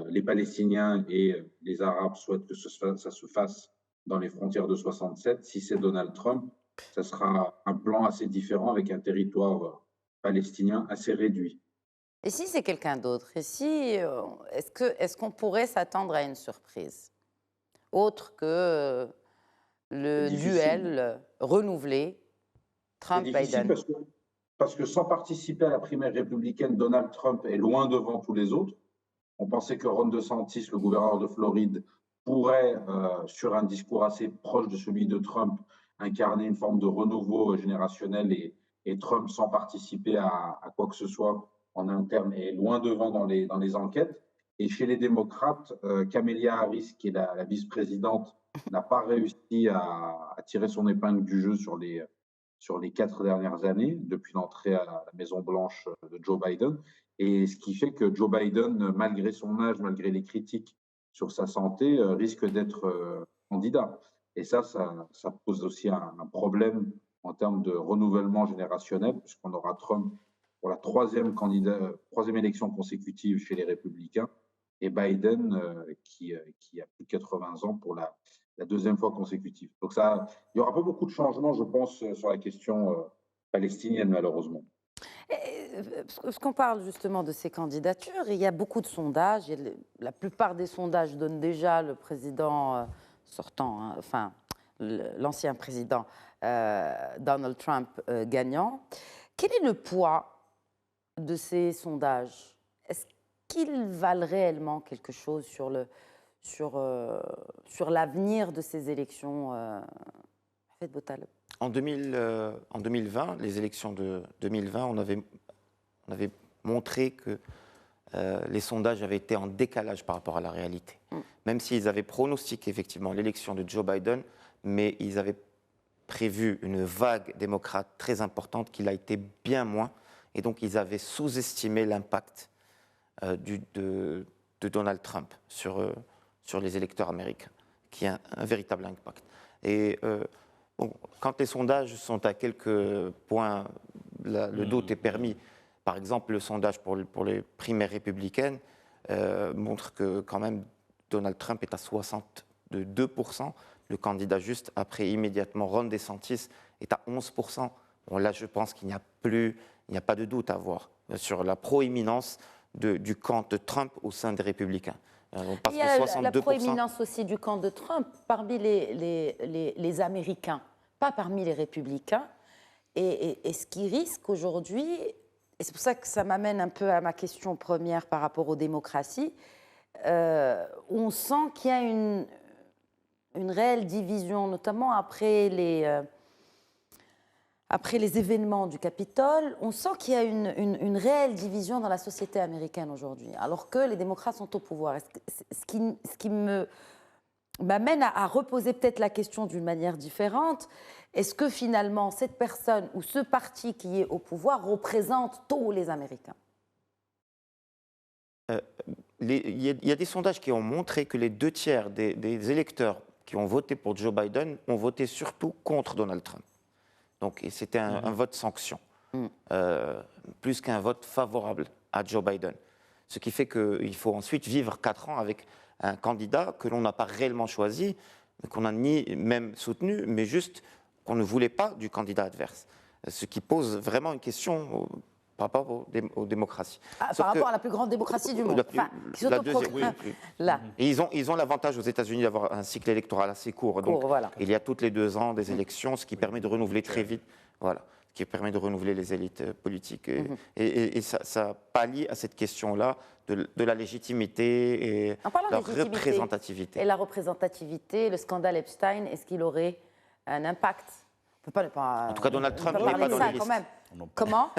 Les Palestiniens et les Arabes souhaitent que ça se fasse dans les frontières de 67. Si c'est Donald Trump, ça sera un plan assez différent avec un territoire palestinien assez réduit. Et si c'est quelqu'un d'autre? Et si, est-ce qu'on pourrait s'attendre à une surprise autre que le duel renouvelé Trump-Biden? Parce que sans participer à la primaire républicaine, Donald Trump est loin devant tous les autres. On pensait que Ron DeSantis, le gouverneur de Floride, pourrait, sur un discours assez proche de celui de Trump, incarner une forme de renouveau générationnel et Trump, sans participer à quoi que ce soit en interne, est loin devant dans les enquêtes. Et chez les démocrates, Kamala Harris, qui est la vice-présidente, n'a pas réussi à tirer son épingle du jeu sur les 4 dernières années, depuis l'entrée à la Maison-Blanche de Joe Biden. Et ce qui fait que Joe Biden, malgré son âge, malgré les critiques sur sa santé, risque d'être candidat. Et ça pose aussi un problème en termes de renouvellement générationnel, puisqu'on aura Trump pour la troisième élection consécutive chez les Républicains, et Biden qui a plus de 80 ans pour la deuxième fois consécutive. Donc il n'y aura pas beaucoup de changements, je pense, sur la question palestinienne, malheureusement. Parce qu'on parle justement de ces candidatures, il y a beaucoup de sondages. La plupart des sondages donnent déjà le président sortant, l'ancien président Donald Trump gagnant. Quel est le poids de ces sondages? Est-ce qu'ils valent réellement quelque chose sur l'avenir de ces élections? Faites Botal. En 2020, les élections de 2020, on avait montré que les sondages avaient été en décalage par rapport à la réalité. Même s'ils avaient pronostiqué effectivement l'élection de Joe Biden, mais ils avaient prévu une vague démocrate très importante qui l'a été bien moins. Et donc, ils avaient sous-estimé l'impact de Donald Trump sur les électeurs américains, qui a un véritable impact. Et quand les sondages sont à quelques points, le doute est permis. Par exemple, le sondage pour les primaires républicaines montre que quand même Donald Trump est à 62%. Le candidat juste après, immédiatement, Ron DeSantis est à 11%. Bon, là, je pense qu'il n'y a pas de doute à avoir sur la proéminence du camp de Trump au sein des républicains. Il y a la proéminence aussi du camp de Trump parmi les Américains. pas parmi les républicains. Et ce qui risque aujourd'hui, et c'est pour ça que ça m'amène un peu à ma question première par rapport aux démocraties, on sent qu'il y a une réelle division, notamment après les événements du Capitole. On sent qu'il y a une réelle division dans la société américaine aujourd'hui, alors que les démocrates sont au pouvoir. Ce qui m'amène à reposer peut-être la question d'une manière différente. Est-ce que finalement, cette personne ou ce parti qui est au pouvoir représente tous les Américains ? Il y a des sondages qui ont montré que les 2/3 des électeurs qui ont voté pour Joe Biden ont voté surtout contre Donald Trump. Donc, et c'était un vote sanction, plus qu'un vote favorable à Joe Biden. Ce qui fait qu'il faut ensuite vivre 4 ans avec un candidat que l'on n'a pas réellement choisi, qu'on n'a ni même soutenu, mais juste qu'on ne voulait pas du candidat adverse. Ce qui pose vraiment une question par rapport aux démocraties. Par rapport à la plus grande démocratie du monde. La deuxième, là. Et ils ont l'avantage aux États-Unis d'avoir un cycle électoral assez court. Donc, voilà. Il y a toutes les 2 ans des élections, ce qui permet de renouveler très vite. Voilà. Qui permet de renouveler les élites politiques. Et ça pallie à cette question-là de la légitimité et la représentativité. Et la représentativité, le scandale Epstein, est-ce qu'il aurait un impact ? On peut pas, en tout cas, Donald Trump n'est pas dans les listes. Comment ?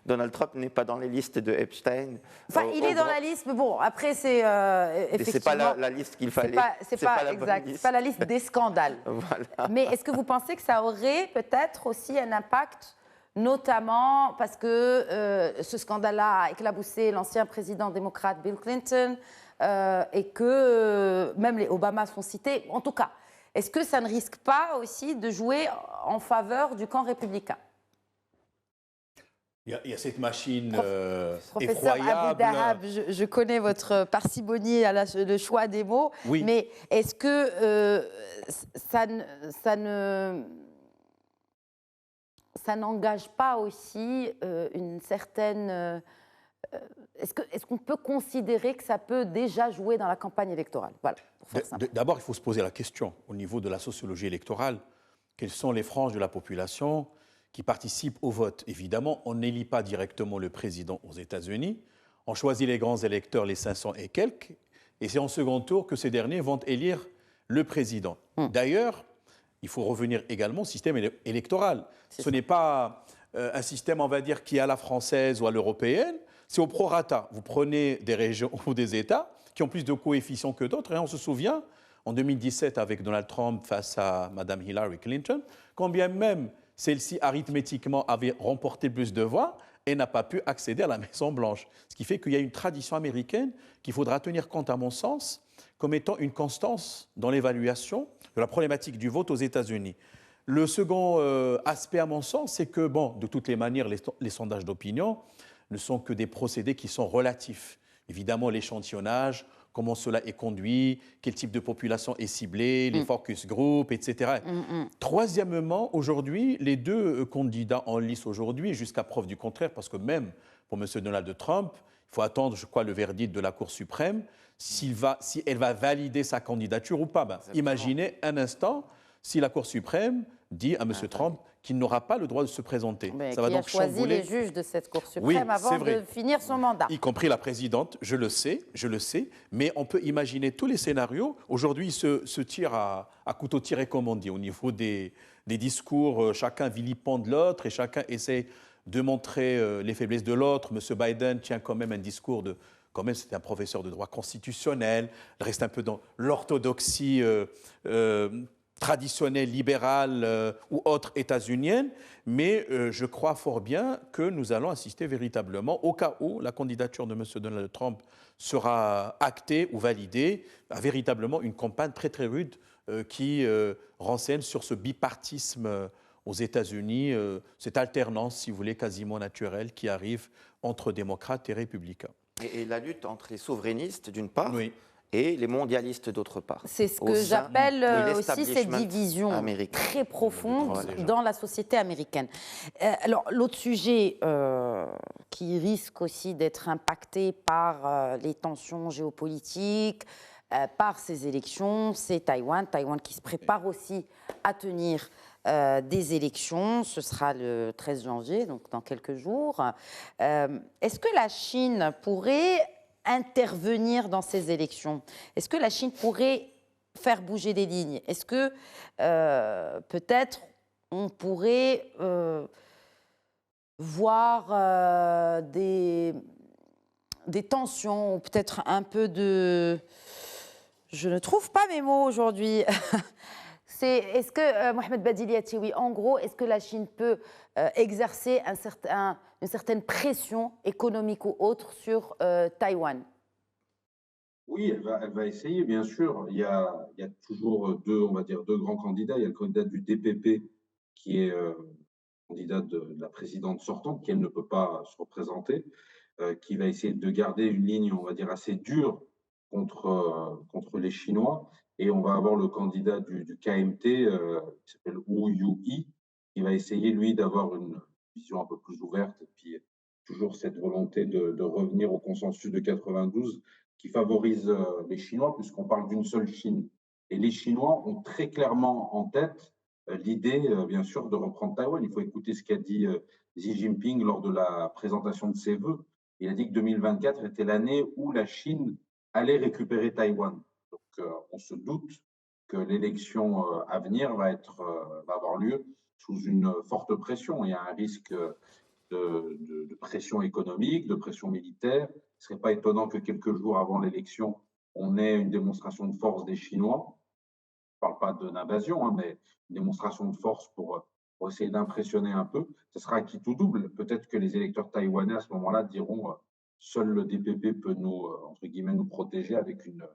Donald Trump n'est pas dans les listes de Epstein. Enfin, il est dans la liste, mais bon, après, c'est effectivement... C'est pas la liste qu'il fallait. C'est pas exact. C'est pas la liste des scandales. Voilà. Mais est-ce que vous pensez que ça aurait peut-être aussi un impact, notamment parce que ce scandale-là a éclaboussé l'ancien président démocrate Bill Clinton et que même les Obama sont cités. En tout cas, est-ce que ça ne risque pas aussi de jouer en faveur du camp républicain ? Il y a cette machine Professeur effroyable. Abou Dahab, je connais votre parcimonie à le choix des mots, oui. Mais est-ce que ça n'engage pas aussi une certaine... Est-ce qu'on peut considérer que ça peut déjà jouer dans la campagne électorale ? Voilà, pour faire simple. D'abord, il faut se poser la question, au niveau de la sociologie électorale, quelles sont les franges de la population qui participent au vote ? Évidemment, on n'élit pas directement le président aux États-Unis, on choisit les grands électeurs, les 500 et quelques, et c'est en second tour que ces derniers vont élire le président. D'ailleurs, il faut revenir également au système électoral. Ce n'est pas un système, on va dire, qui est à la française ou à l'européenne, c'est au prorata. Vous prenez des régions ou des États qui ont plus de coefficients que d'autres, et on se souvient, en 2017, avec Donald Trump face à Mme Hillary Clinton, combien même celle-ci, arithmétiquement, avait remporté plus de voix et n'a pas pu accéder à la Maison-Blanche. Ce qui fait qu'il y a une tradition américaine qu'il faudra tenir compte, à mon sens, comme étant une constance dans l'évaluation de la problématique du vote aux États-Unis. Le second aspect, à mon sens, c'est que, bon, de toutes les manières, les sondages d'opinion ne sont que des procédés qui sont relatifs. Évidemment, l'échantillonnage, comment cela est conduit, quel type de population est ciblée, les focus groups, etc. Troisièmement, aujourd'hui, les 2 candidats en lice aujourd'hui, jusqu'à preuve du contraire, parce que même pour M. Donald Trump, il faut attendre, je crois, le verdict de la Cour suprême, si elle va valider sa candidature ou pas. Imaginez un instant si la Cour suprême dit à M. Trump qu'il n'aura pas le droit de se présenter. Mais ça va donc choisi chambouler les juges de cette Cour suprême avant de finir son mandat. Y compris la présidente, je le sais, mais on peut imaginer tous les scénarios. Aujourd'hui, ils se tirent à couteau tiré, comme on dit, au niveau des discours. Chacun vilipende l'autre et chacun essaie de montrer les faiblesses de l'autre. M. Biden tient quand même un discours de... Quand même, c'est un professeur de droit constitutionnel. Il reste un peu dans l'orthodoxie traditionnelle, libérale ou autre états-unienne, mais je crois fort bien que nous allons assister véritablement, au cas où la candidature de M. Donald Trump sera actée ou validée, à véritablement une campagne très très rude qui renseigne sur ce bipartisme aux États-Unis, cette alternance, si vous voulez, quasiment naturelle qui arrive entre démocrates et républicains. Et la lutte entre les souverainistes, d'une part, et les mondialistes, d'autre part. C'est ce que j'appelle aussi cette division très profonde dans la société américaine. Alors, l'autre sujet qui risque aussi d'être impacté par les tensions géopolitiques, par ces élections, c'est Taïwan. Taïwan qui se prépare aussi à tenir des élections. Ce sera le 13 janvier, donc dans quelques jours. Est-ce que la Chine pourrait intervenir dans ces élections? Est-ce que la Chine pourrait faire bouger des lignes? Est-ce que peut-être on pourrait voir des tensions ou peut-être un peu de... Je ne trouve pas mes mots aujourd'hui. Est-ce que, Mohamed Badili Atiwi, en gros, est-ce que la Chine peut exercer une certaine pression économique ou autre sur Taïwan? Oui, elle va essayer, bien sûr. Il y a toujours on va dire, deux grands candidats. Il y a le candidat du DPP, qui est candidat de la présidente sortante, qui elle ne peut pas se représenter, qui va essayer de garder une ligne, on va dire, assez dure contre les Chinois. Et on va avoir le candidat du KMT, qui s'appelle Wu Yu-i, qui va essayer, lui, d'avoir une vision un peu plus ouverte. Et puis, toujours cette volonté de revenir au consensus de 92 qui favorise les Chinois, puisqu'on parle d'une seule Chine. Et les Chinois ont très clairement en tête l'idée, bien sûr, de reprendre Taïwan. Il faut écouter ce qu'a dit Xi Jinping lors de la présentation de ses vœux. Il a dit que 2024 était l'année où la Chine allait récupérer Taïwan. Donc, on se doute que l'élection à venir va avoir lieu sous une forte pression. Il y a un risque de pression économique, de pression militaire. Ce ne serait pas étonnant que quelques jours avant l'élection, on ait une démonstration de force des Chinois. Je ne parle pas d'invasion, hein, mais une démonstration de force pour essayer d'impressionner un peu. Ce sera qui tout double. Peut-être que les électeurs taïwanais à ce moment-là diront seul le DPP peut nous, entre guillemets, nous protéger avec une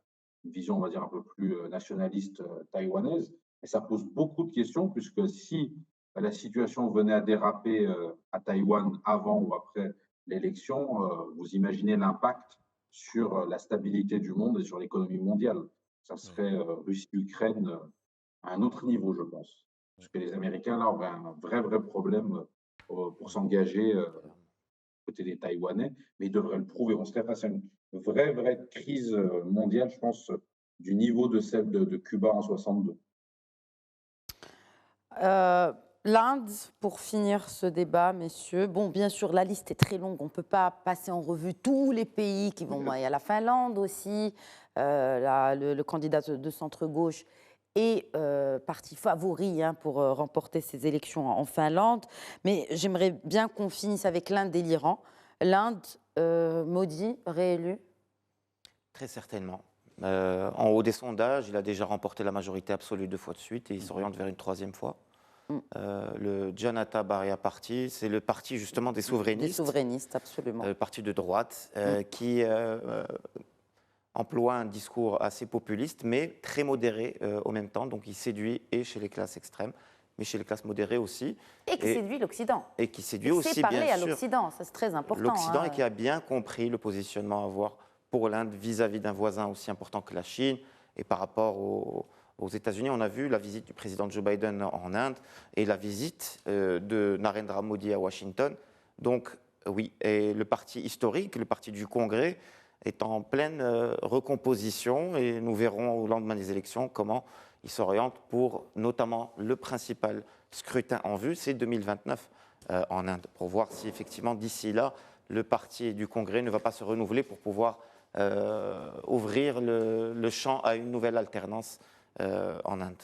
vision, on va dire, un peu plus nationaliste taïwanaise. Et ça pose beaucoup de questions, puisque si la situation venait à déraper à Taïwan avant ou après l'élection, vous imaginez l'impact sur la stabilité du monde et sur l'économie mondiale. Ça serait Russie-Ukraine à un autre niveau, je pense. Parce que les Américains, là, auraient un vrai problème pour s'engager côté des Taïwanais, mais ils devraient le prouver. On serait face à une vraie crise mondiale, je pense, du niveau de celle de Cuba en 62. L'Inde, pour finir ce débat, messieurs. Bon, bien sûr, la liste est très longue. On ne peut pas passer en revue tous les pays qui vont. Il y a la Finlande aussi, le candidat de centre-gauche est parti favori pour remporter ces élections en Finlande. Mais j'aimerais bien qu'on finisse avec l'Inde et l'Iran. L'Inde, Modi, réélu? Très certainement. En haut des sondages, il a déjà remporté la majorité absolue 2 fois de suite et il s'oriente vers une 3e fois. Le Janata Party Party, c'est le parti justement des souverainistes. Des souverainistes, absolument. Le parti de droite qui emploie un discours assez populiste, mais très modéré au même temps. Donc il séduit et chez les classes extrêmes, mais chez les classes modérées aussi. Et qui séduit l'Occident. Et qui séduit aussi, bien sûr, parler à l'Occident, ça c'est très important. L'Occident et qui a bien compris le positionnement à avoir pour l'Inde vis-à-vis d'un voisin aussi important que la Chine et par rapport aux États-Unis. On a vu la visite du président Joe Biden en Inde et la visite de Narendra Modi à Washington. Donc, oui, et le parti historique, le parti du Congrès, est en pleine recomposition et nous verrons au lendemain des élections comment il s'oriente pour notamment le principal scrutin en vue, c'est 2029 en Inde, pour voir si effectivement d'ici là, le parti du Congrès ne va pas se renouveler pour pouvoir ouvrir le champ à une nouvelle alternance en Inde.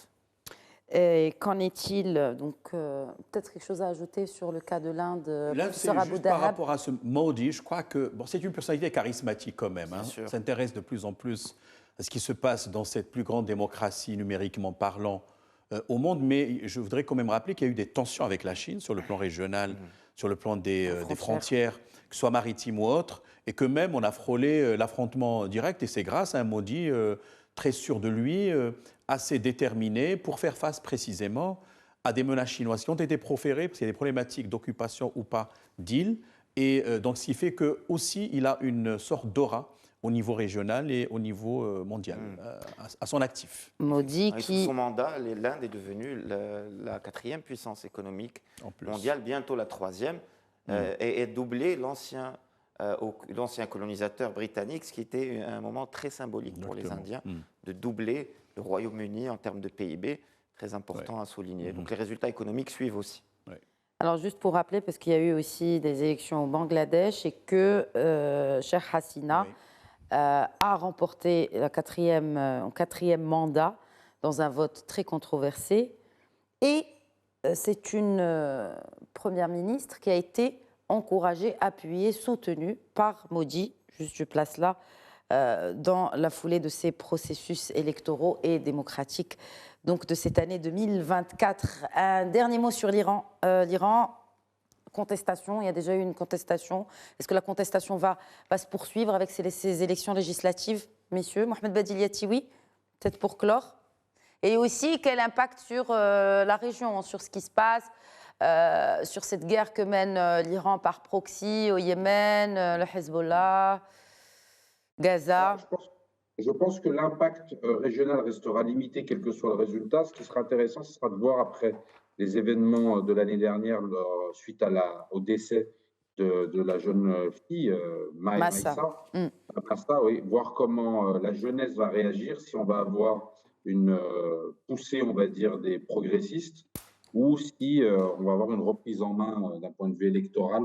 Et qu'en est-il? Donc, peut-être quelque chose à ajouter sur le cas de l'Inde, professeur Abou Dahab? Par rapport à ce Modi, je crois que c'est une personnalité charismatique quand même. S'intéresse de plus en plus à ce qui se passe dans cette plus grande démocratie numériquement parlant au monde. Mais je voudrais quand même rappeler qu'il y a eu des tensions avec la Chine sur le plan régional, sur le plan des frontières, que ce soit maritimes ou autres, et que même on a frôlé l'affrontement direct. Et c'est grâce à un Modi très sûr de lui, assez déterminé pour faire face précisément à des menaces chinoises qui ont été proférées, parce qu'il y a des problématiques d'occupation ou pas d'îles. Et donc, ce qui fait qu'aussi, il a une sorte d'aura au niveau régional et au niveau mondial, à son actif. Modi qui... Sous son mandat, l'Inde est devenue la 4e puissance économique mondiale, bientôt la 3e, et doublé l'ancien colonisateur britannique, ce qui était un moment très symbolique pour les Indiens, de doubler le Royaume-Uni en termes de PIB. très important à souligner. Donc les résultats économiques suivent aussi. Alors juste pour rappeler, parce qu'il y a eu aussi des élections au Bangladesh et que Sheikh Hasina a remporté un quatrième mandat dans un vote très controversé. Et c'est une première ministre qui a été encouragée, appuyée, soutenue par Modi, juste je place là, dans la foulée de ces processus électoraux et démocratiques donc de cette année 2024. Un dernier mot sur l'Iran. L'Iran, contestation, il y a déjà eu une contestation. Est-ce que la contestation va se poursuivre avec ces élections législatives, messieurs? Mohamed Badiliati, oui, peut-être pour clore. Et aussi, quel impact sur la région, sur ce qui se passe, sur cette guerre que mène l'Iran par proxy au Yémen, le Hezbollah, Gaza. Je pense que l'impact régional restera limité, quel que soit le résultat. Ce qui sera intéressant, ce sera de voir après les événements de l'année dernière, suite au décès de la jeune fille, Mahsa, oui, voir comment la jeunesse va réagir, si on va avoir une poussée, on va dire, des progressistes, ou si on va avoir une reprise en main d'un point de vue électoral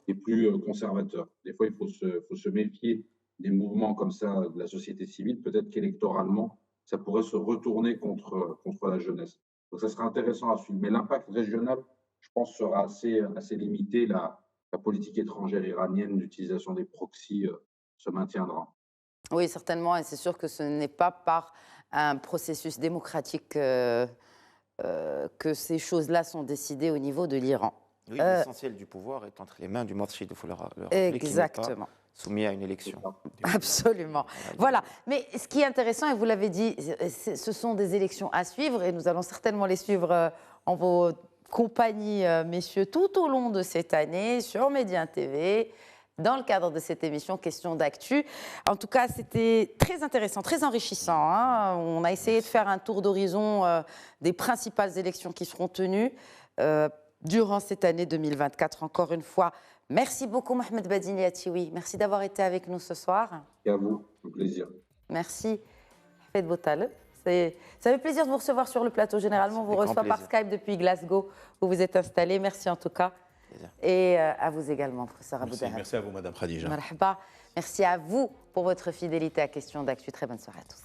des plus conservateurs. Des fois, il faut se méfier des mouvements comme ça de la société civile. Peut-être qu'électoralement, ça pourrait se retourner contre la jeunesse. Donc, ça sera intéressant à suivre. Mais l'impact régional, je pense, sera assez limité. La politique étrangère iranienne, l'utilisation des proxys se maintiendra. Oui, certainement. Et c'est sûr que ce n'est pas par un processus démocratique que ces choses-là sont décidées au niveau de l'Iran. Oui, l'essentiel du pouvoir est entre les mains du Morchid. Il faut le rappeler. Exactement. Soumis à une élection. Absolument. Voilà. Mais ce qui est intéressant, et vous l'avez dit, ce sont des élections à suivre et nous allons certainement les suivre en vos compagnies, messieurs, tout au long de cette année sur Médien TV, dans le cadre de cette émission Question d'actu. En tout cas, c'était très intéressant, très enrichissant. Hein. On a essayé de faire un tour d'horizon des principales élections qui seront tenues durant cette année 2024. Encore une fois, merci beaucoup Mohamed Badiliati. Merci d'avoir été avec nous ce soir. Et à vous, un plaisir. Merci Hafed Boutaleb. Ça fait plaisir de vous recevoir sur le plateau. Généralement, on vous reçoit par Skype depuis Glasgow, où vous êtes installé. Merci en tout cas. Et à vous également, professeur Abou Dahab. Merci à vous, Madame Khadija. Marhaba. Merci à vous pour votre fidélité à Question d'actu. Très bonne soirée à tous.